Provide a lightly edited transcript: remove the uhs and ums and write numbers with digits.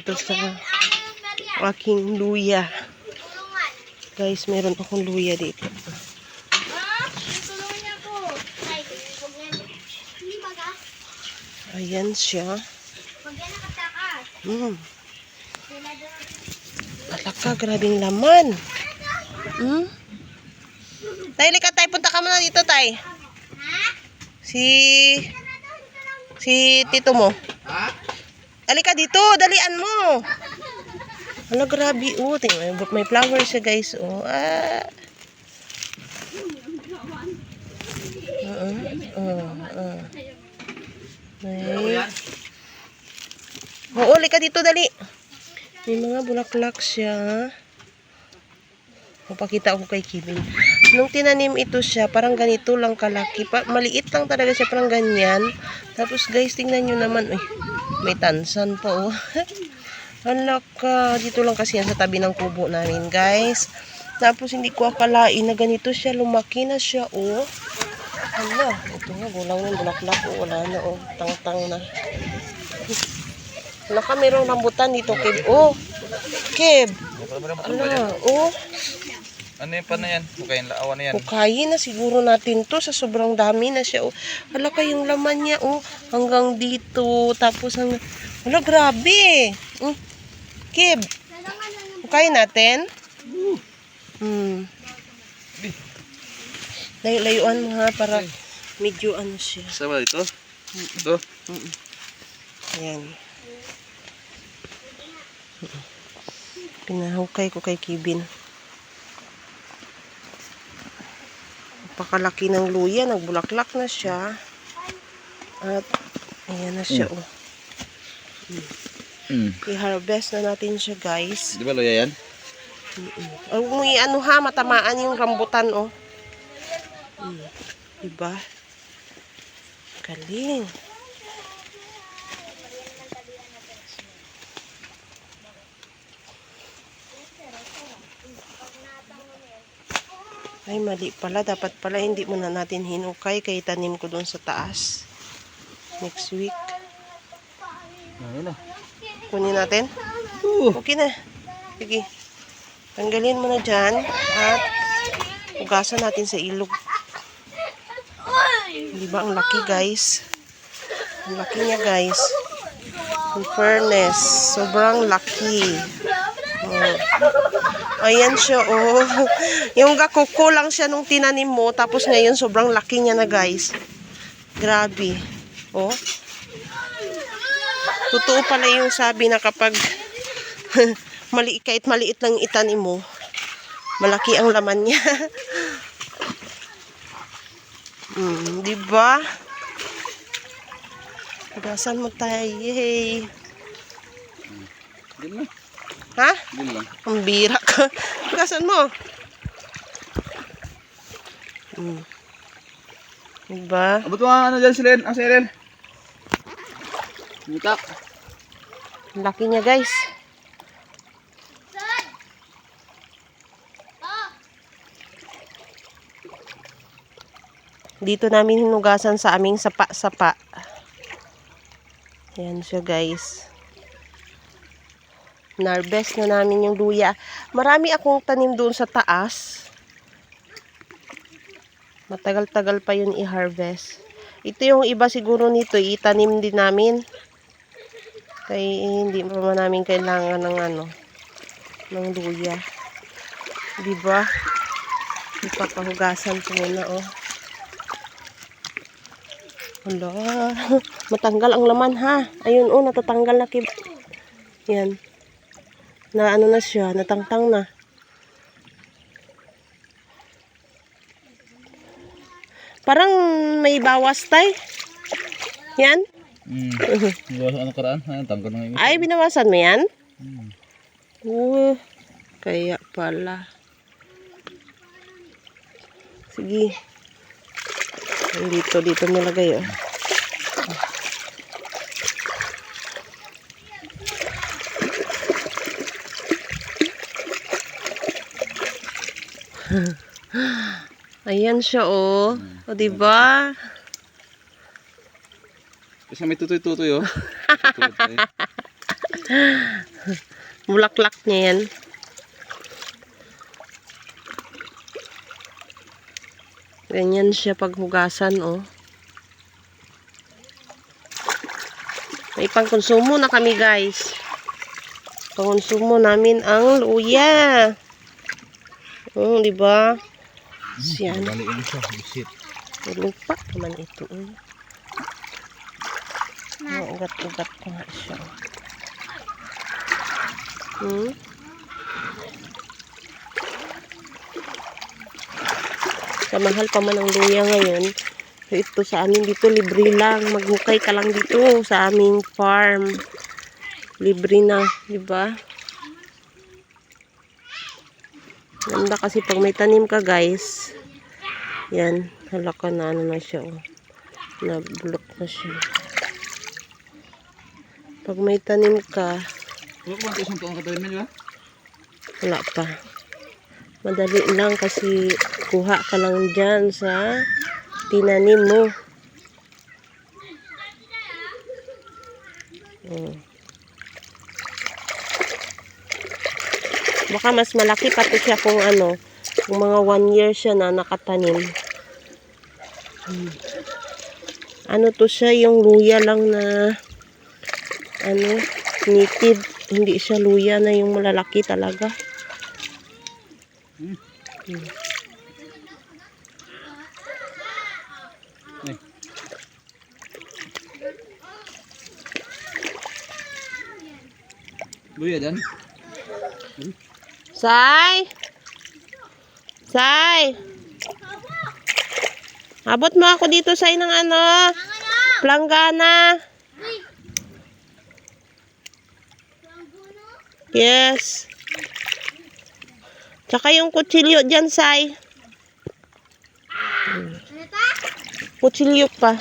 dito sa aking luya. Guys, meron akong luya dito. Ayan siya. Alaka, grabing laman. Tay, lika tay, punta ka muna dito tay. Si tito mo. Alika dito, dalian mo. Hala, grabe. Oh, tingnan, may flowers siya guys. Oh, Oo, lika dito, dali. May mga bulaklak siya. Papakita ko kay Kevin. Nung tinanim ito siya, parang ganito lang kalaki. Maliit lang talaga siya, parang ganyan. Tapos guys, tingnan nyo naman. Uy, may tansan pa oh. Halaka. Dito lang kasi yan sa tabi ng kubo namin guys. Tapos hindi ko akalain na ganito siya. Lumaki na siya oh. Hala, ito nga, gulaw ng bulaklak oh. Wala na oh, tang-tang na. Halaka, mayroong rambutan dito Kev. Oh, Kev. Hala, oh. Ano yung pa na yan? Hukayin laawan na yan. Hukayin na siguro natin to sa sobrang dami na siya. Oh. Hala, kayong laman niya. Oh. Hanggang dito. Tapos hanggang... Hala, grabe. Kib. Hukayin natin. Layo-layuan mo ha. Para medyo ano siya. Saan ba ito? Ito? Ayan. Pinahukay ko kay Kevin. Pakalaki ng luya, nagbulaklak na siya. At ayan na siya oh. I-harvest na natin siya guys. Di ba luya yan? Huwag mo ano ha, matamaan yung rambutan oh. Diba? Galing. Ay, mali pala. Dapat pala hindi muna natin hinukay. Kaya tanim ko doon sa taas. Next week. Ayun na. Kunin natin? Okay na. Sige. Tanggalin mo na dyan. At ugasan natin sa ilog. Diba? Ang laki guys. Ang laki niya guys. In fairness. Sobrang laki. Oh. Ayan siya, oh. Yung gakuko lang siya nung tinanim mo. Tapos ngayon, sobrang laki niya na, guys. Grabe. Oh. Totoo pala yung sabi na kapag kahit maliit lang itanim mo, malaki ang laman niya. Diba? Pagasan mo tayo. Yay. Diyan lang. Ha? Diyan lang. Ang bira ka. Pagasan mo. Diba? Abot mo ano dyan si Len? Ang si Len? Mutak. Ang laki niya guys. Dito namin hinugasan sa aming sapa-sapa. Ayan siya guys. Narvest na namin yung luya. Marami akong tanim doon sa taas. Matagal-tagal pa yun i-harvest. Ito yung iba siguro nito. Itanim din namin. Kaya hindi pa man namin kailangan ng ng luya. Diba? Ipapahugasan ko muna oh. Hala. Matanggal ang laman ha. Ayun oh, natatanggal na yan. Na ano na siya, natangtang na. Parang may bawas tay. Yan? Bawas ano karaan? Ay, tanggal na. Ay, binawasan mo yan? Kaya pala. Sige. Dito nilagay oh. Ayan siya oh. O diba? Kasi may tutoy-tutoy oh. Bulaklak niya yan. Ganyan siya paghugasan, oh. May pangkonsumo na kami, guys. Pangkonsumo namin ang luya. Oh, di ba? Siyan. Balikin mo siya. Bisit. Lupa naman ito, eh. Ugat-ugat ko nga siya. Sa mahal pa man ang luya ngayon. So, ito sa amin dito, libre lang. Maghukay ka lang dito sa aming farm. Libre na, di ba? Ganda kasi pag may tanim ka, guys. Yan, halaka na ano na siya, oh. Na-block na siya. Pag may tanim ka, Huwag mo isang tuong katalim nyo, wala pa. Madali lang kasi kuha ka lang dyan sa tinanim mo. Baka mas malaki pa to siya kung ano, kung mga 1 year siya na nakatanim. Ano to siya, yung luya lang na ano, native. Hindi siya luya na yung malalaki talaga. Luya dan. Sai! Sai! Abot mo ako dito, Sai, ng ano? Planggana. Yes. Tsaka yung kutsilyo dyan, Sai. Kutsilyo pa.